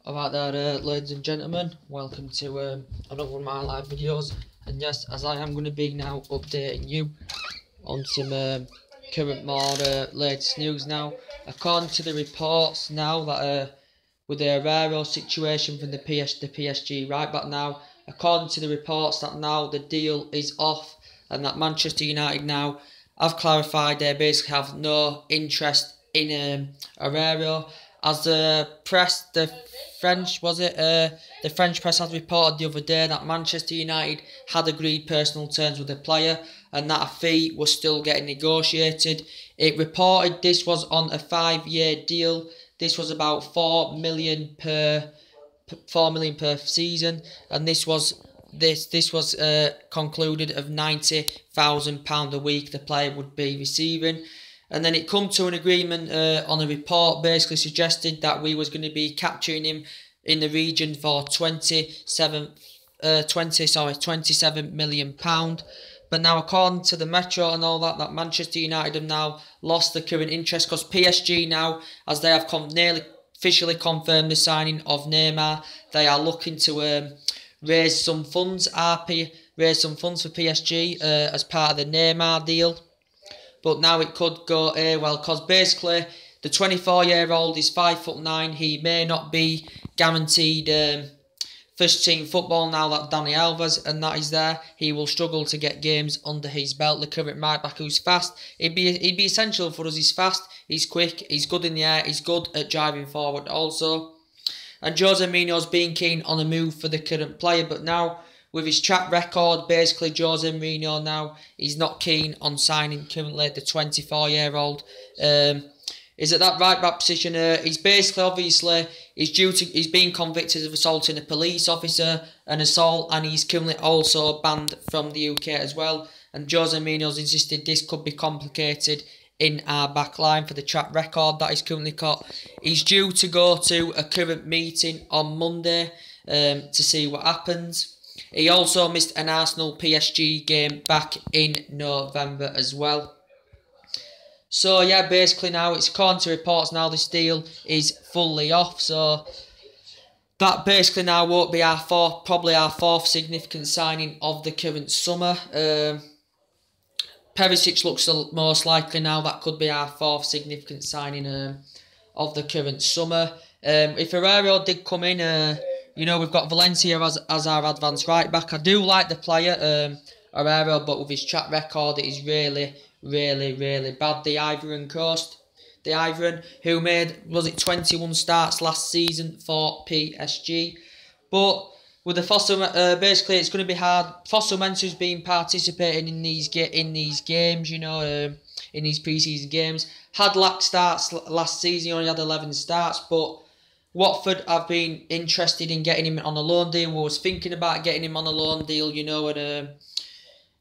Alright there, ladies and gentlemen, welcome to another one of my live videos. And yes, as I am going to be now updating you on some current more latest news now. According to the reports now that with the Aurier situation from the PSG right back now, according to the reports that now the deal is off and that Manchester United now have clarified they basically have no interest in Aurier. As the press, the French press has reported the other day that Manchester United had agreed personal terms with the player and that a fee was still getting negotiated. It reported this was on a 5-year deal. This was about 4 million per season, and this was concluded of £90,000 a week the player would be receiving. And then it come to an agreement on a report basically suggested that we was going to be capturing him in the region for £27 million. But now according to the Metro and all that Manchester United have now lost the current interest because PSG now, as they have nearly officially confirmed the signing of Neymar, they are looking to raise some funds for PSG as part of the Neymar deal. But now it could go well because basically the 24-year-old is 5'9". He may not be guaranteed first team football now that Dani Alves and that is there. He will struggle to get games under his belt. The current right back who's fast. He'd be essential for us. He's fast, he's quick, he's good in the air, he's good at driving forward also. And Jose Mourinho's been keen on a move for the current player, but now with his track record, basically Jose Mourinho now he's not keen on signing currently the 24-year-old. Is at that right back position. He's basically obviously he's been convicted of assaulting a police officer, an assault, and he's currently also banned from the UK as well. And Jose Mourinho's insisted this could be complicated in our back line for the track record that he's currently got. He's due to go to a current meeting on Monday to see what happens. He also missed an Arsenal PSG game back in November as well. So yeah, basically now it's according to reports now this deal is fully off. So that basically now won't be probably our fourth significant signing of the current summer. Perisic looks the most likely now. That could be our fourth significant signing of the current summer. If Aurier did come in, you know, we've got Valencia as our advanced right back. I do like the player, Aurier, but with his track record, it is really bad. The Ivory Coast, who made, was it 21 starts last season for PSG. But with the basically it's going to be hard. Fosu-Mensah's been participating in these games, you know, in these pre-season games. Had lack starts last season, he only had 11 starts, but Watford have been interested in getting him on a loan deal. We was thinking about getting him on a loan deal, you know, and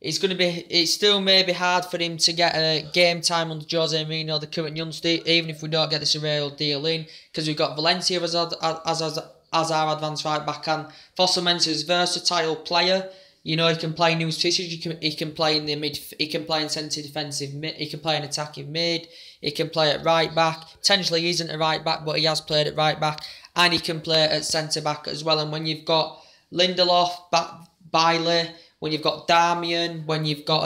it's still maybe hard for him to get game time under Jose Mourinho, the current youngster, even if we don't get this Aurier deal in, because we've got Valencia as our advanced right back, and Fosu-Mensah is a versatile player. You know, he can play new positions. He can play in the mid. He can play in centre defensive mid. He can play in attacking mid. He can play at right back. Potentially he isn't a right back, but he has played at right back, and he can play at centre back as well. And when you've got Lindelof, Bailey, when you've got Darmian, when you've got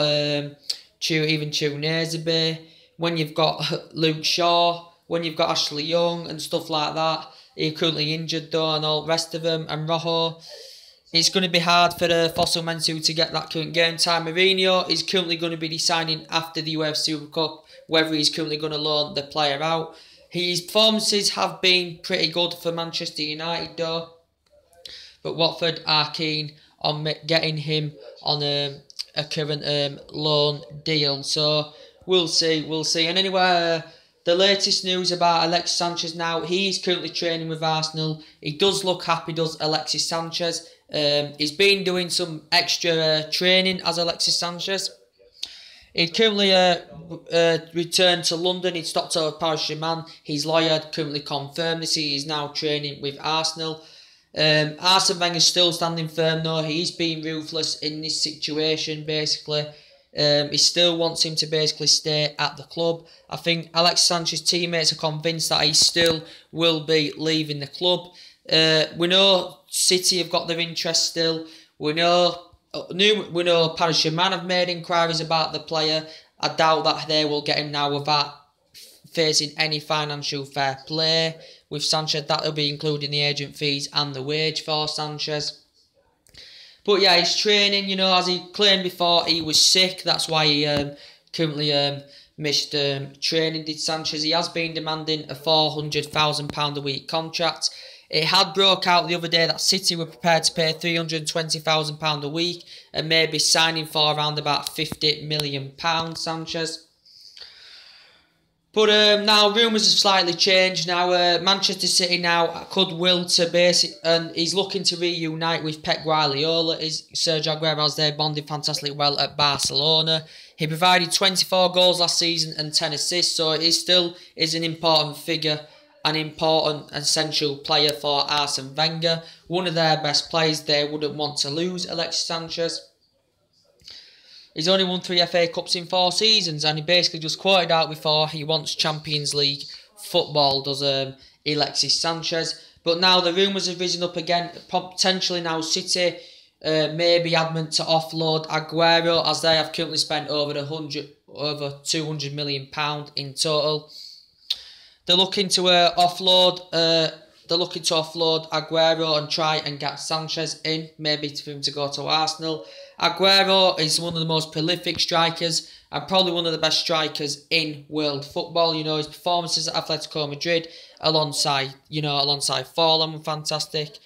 Chukwueze, when you've got Luke Shaw, when you've got Ashley Young and stuff like that. He's currently injured though, and all the rest of them, and Rojo. It's going to be hard for Fosu-Mensah to get that current game time. Mourinho is currently going to be deciding after the UEFA Super Cup whether he's currently going to loan the player out. His performances have been pretty good for Manchester United though, but Watford are keen on getting him on a current loan deal. So we'll see. And anyway, the latest news about Alexis Sanchez now, he's currently training with Arsenal. He does look happy, does Alexis Sanchez. He's been doing some extra training as Alexis Sanchez. He currently returned to London. He stopped at Paris Saint-Germain. His lawyer had currently confirmed this. He is now training with Arsenal. Arsene Wenger's still standing firm though. He's been ruthless in this situation basically. He still wants him to basically stay at the club. I think Alexis Sanchez's teammates are convinced that he still will be leaving the club. We know City have got their interest still. We know Paris Saint-Germain have made inquiries about the player. I doubt that they will get him now without facing any financial fair play with Sanchez. That will be including the agent fees and the wage for Sanchez. But yeah, his training, you know, as he claimed before, he was sick. That's why he currently missed training, did Sanchez. He has been demanding a £400,000 a week contract. It had broke out the other day that City were prepared to pay £320,000 a week and maybe signing for around about £50 million, Sanchez. But now rumours have slightly changed. Now Manchester City now could will to and he's looking to reunite with Pep Guardiola. Is Sergio Aguero, as they bonded fantastically well at Barcelona. He provided 24 goals last season and 10 assists, so he still is an important figure, an important essential player for Arsene Wenger. One of their best players. They wouldn't want to lose Alexis Sanchez. He's only won 3 FA Cups in 4 seasons, and he basically just quoted out before he wants Champions League football, does Alexis Sanchez. But now the rumours have risen up again. Potentially now City may be adamant to offload Aguero, as they have currently spent over £200 million in total. They're looking to offload Aguero and try and get Sanchez in, maybe for him to go to Arsenal. Aguero is one of the most prolific strikers and probably one of the best strikers in world football. You know, his performances at Atletico Madrid alongside Forlan were fantastic.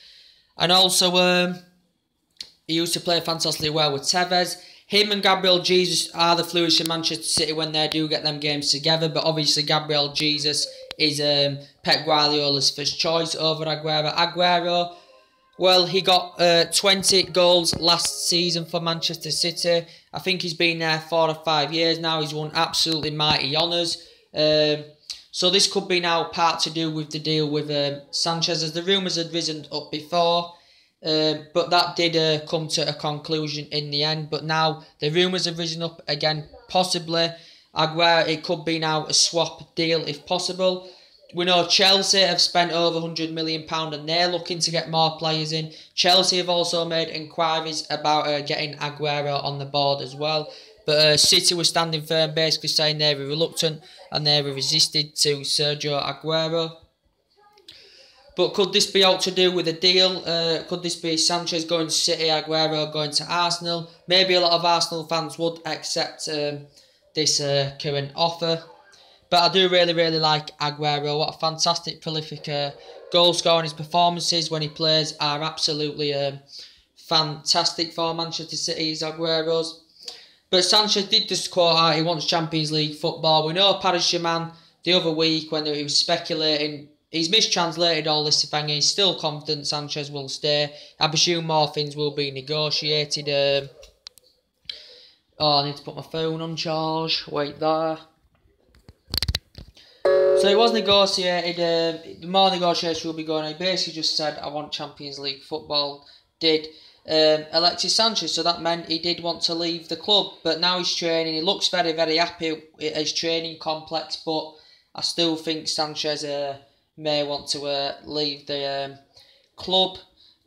And also he used to play fantastically well with Tevez. Him and Gabriel Jesus are the fluids in Manchester City when they do get them games together. But obviously Gabriel Jesus is Pep Guardiola's first choice over Aguero. Aguero, well, he got 20 goals last season for Manchester City. I think he's been there 4 or 5 years now. He's won absolutely mighty honours. So this could be now part to do with the deal with Sanchez, as the rumours had risen up before. But that did come to a conclusion in the end. But now the rumours have risen up again, possibly. Aguero, it could be now a swap deal if possible. We know Chelsea have spent over £100 million and they're looking to get more players in. Chelsea have also made inquiries about getting Aguero on the board as well. But City were standing firm, basically saying they were reluctant and they were resisted to Sergio Aguero. But could this be all to do with a deal? Could this be Sanchez going to City, Aguero going to Arsenal? Maybe a lot of Arsenal fans would accept this current offer. But I do really like Aguero. What a fantastic, prolific goal scorer. His performances when he plays are absolutely fantastic for Manchester City's Aguero's. But Sanchez did just quote out he wants Champions League football. We know Paris Saint-Germain the other week when he was speculating. He's mistranslated all this thing. He's still confident Sanchez will stay. I presume more things will be negotiated. I need to put my phone on charge. Wait there. So it was negotiated. More negotiations will be going on. He basically just said, I want Champions League football. Did Alexis Sanchez. So that meant he did want to leave the club. But now he's training. He looks very happy at his training complex. But I still think Sanchez may want to leave the club.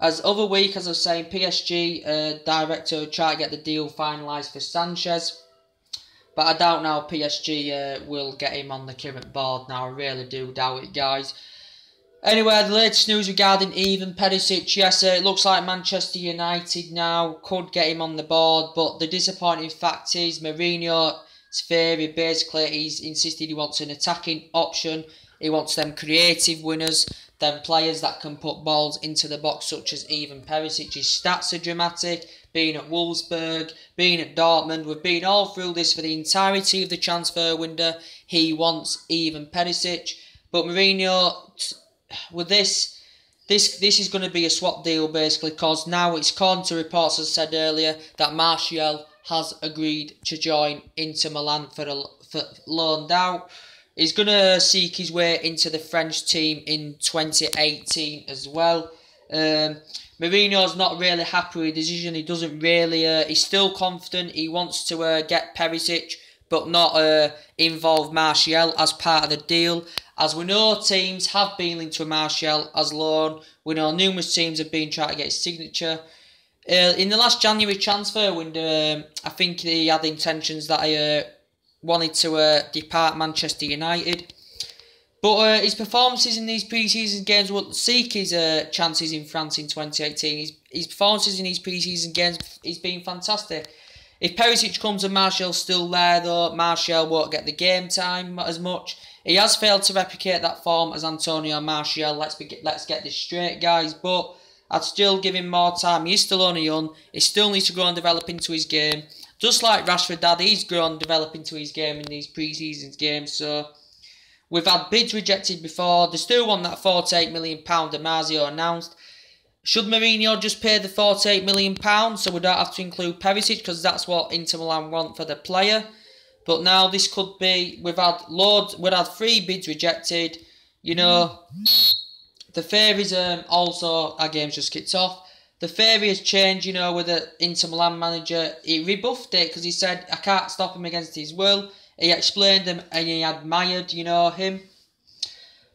As other week, as I was saying, PSG director tried to get the deal finalised for Sanchez. But I doubt now PSG will get him on the current board now. I really do doubt it, guys. Anyway, the latest news regarding Ivan Perisic. Yes, it looks like Manchester United now could get him on the board. But the disappointing fact is Mourinho's theory, basically, he's insisted he wants an attacking option. He wants them creative winners, them players that can put balls into the box, such as Ivan Perisic. His stats are dramatic. Being at Wolfsburg, being at Dortmund, we've been all through this for the entirety of the transfer window. He wants Ivan Perisic. But Mourinho, with this is going to be a swap deal, basically, because now it's according to reports, as I said earlier, that Martial has agreed to join Inter Milan for loaned out. He's going to seek his way into the French team in 2018 as well. Mourinho's not really happy with the decision. He doesn't really... he's still confident. He wants to get Perisic, but not involve Martial as part of the deal. As we know, teams have been linked to Martial as loan. We know numerous teams have been trying to get his signature. In the last January transfer window, I think he had intentions that he wanted to depart Manchester United. But his performances in these pre-season games will seek his chances in France in 2018. His performances in these pre-season games, he's been fantastic. If Perisic comes and Martial's still there though, Martial won't get the game time as much. He has failed to replicate that form as Antonio Martial. Let's get this straight, guys. But I'd still give him more time. He's still only young. He still needs to grow and develop into his game. Just like Rashford dad, he's grown and developed into his game in these pre-season games. So we've had bids rejected before. They still want that £48 million Damasio announced. Should Mourinho just pay the £48 million so we don't have to include Perisic, because that's what Inter Milan want for the player? But now this could be, we've had 3 bids rejected. You know, the theories also, our game's just kicked off. The theory has changed, you know, with the Inter Milan manager. He rebuffed it because he said, I can't stop him against his will. He explained him and he admired, you know, him.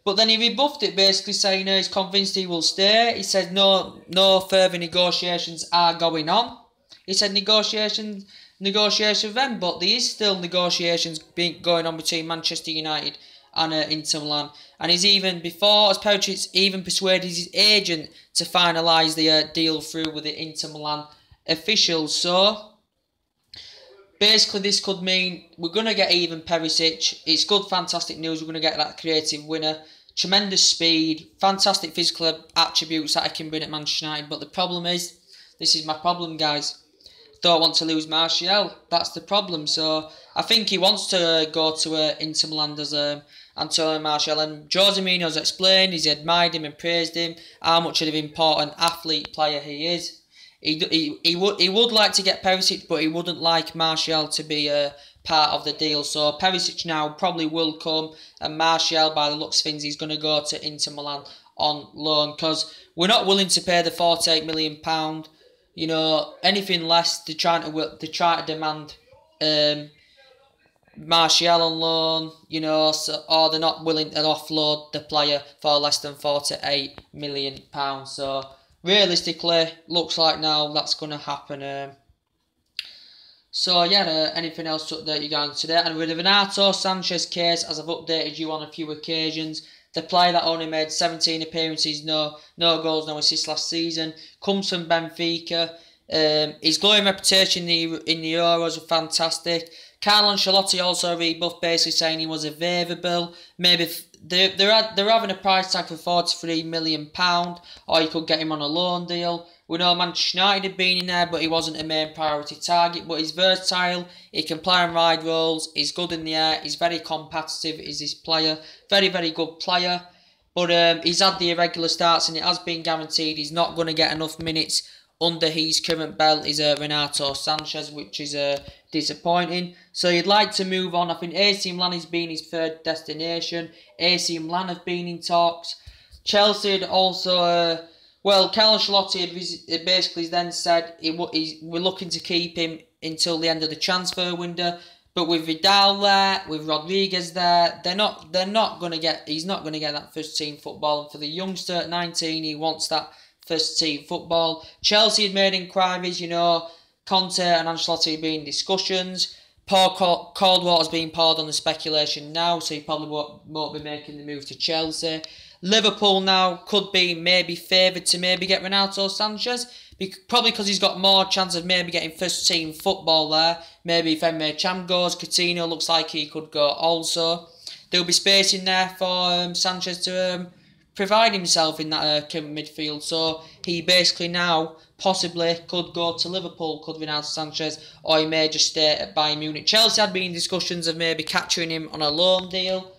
But then he rebuffed it, basically saying he's convinced he will stay. He said no further negotiations are going on. He said negotiation then, but there is still negotiations going on between Manchester United and Inter Milan. And he's even, before, as Perisic even persuaded his agent to finalise the deal through with the Inter Milan officials. So basically, this could mean we're going to get even Perisic. It's good, fantastic news. We're going to get that creative winner. Tremendous speed, fantastic physical attributes that I can bring at Manchester United. But the problem is, this is my problem, guys. Don't want to lose Martial. That's the problem. So I think he wants to go to Inter Milan as Antonio Martial. And Jose Mourinho's explained, he's admired him and praised him, how much of an important athlete player he is. He would like to get Perisic, but he wouldn't like Martial to be a part of the deal. So Perisic now probably will come, and Martial, by the looks of things, he's going to go to Inter Milan on loan, because we're not willing to pay the £48 million. You know, anything less, they're trying to demand Martial on loan. You know, or they're not willing to offload the player for less than £48 million. So realistically, looks like now that's going to happen. So yeah, anything else to update you guys today? And with the Renato Sanchez case, as I've updated you on a few occasions, the player that only made 17 appearances, no goals, no assists last season, comes from Benfica. His glowing reputation in the Euros was fantastic. Carlo Ancelotti also rebuffed, basically saying he was available. Maybe they're having a price tag for £43 million, or you could get him on a loan deal. We know Manchester United had been in there, but he wasn't a main priority target. But he's versatile, he can play and ride roles, he's good in the air, he's very competitive, is this player. Very, very good player. But he's had the irregular starts and it has been guaranteed he's not going to get enough minutes under his current belt is Renato Sanchez, which is disappointing. So you'd like to move on. I think AC Milan has been his third destination. AC Milan have been in talks. Chelsea had also... Well, Carlo Ancelotti had basically then said we're looking to keep him until the end of the transfer window. But with Vidal there, with Rodriguez there, he's not going to get that first team football. And for the youngster at 19, he wants that first team football. Chelsea had made inquiries, you know, Conte and Ancelotti had been in discussions. Paul Caldwater's being poured on the speculation now, so he probably won't be making the move to Chelsea. Liverpool now could be maybe favoured to maybe get Renato Sanchez, probably because he's got more chance of maybe getting first team football there. Maybe if Emre Can goes, Coutinho looks like he could go also. There'll be space in there for Sanchez to provide himself in that midfield. So he basically now possibly could go to Liverpool, could Renato Sanchez, or he may just stay at Bayern Munich. Chelsea had been in discussions of maybe capturing him on a loan deal.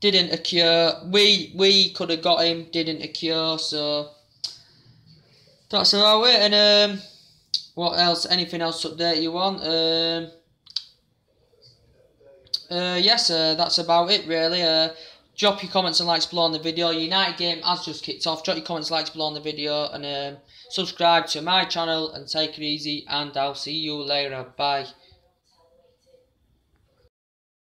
Didn't occur. We could have got him, didn't occur, so that's about it. And what else? Anything else to update you on? Yes, that's about it really. Drop your comments and likes below on the video. United game has just kicked off. Drop your comments and likes below on the video, and subscribe to my channel, and take it easy, and I'll see you later. Bye.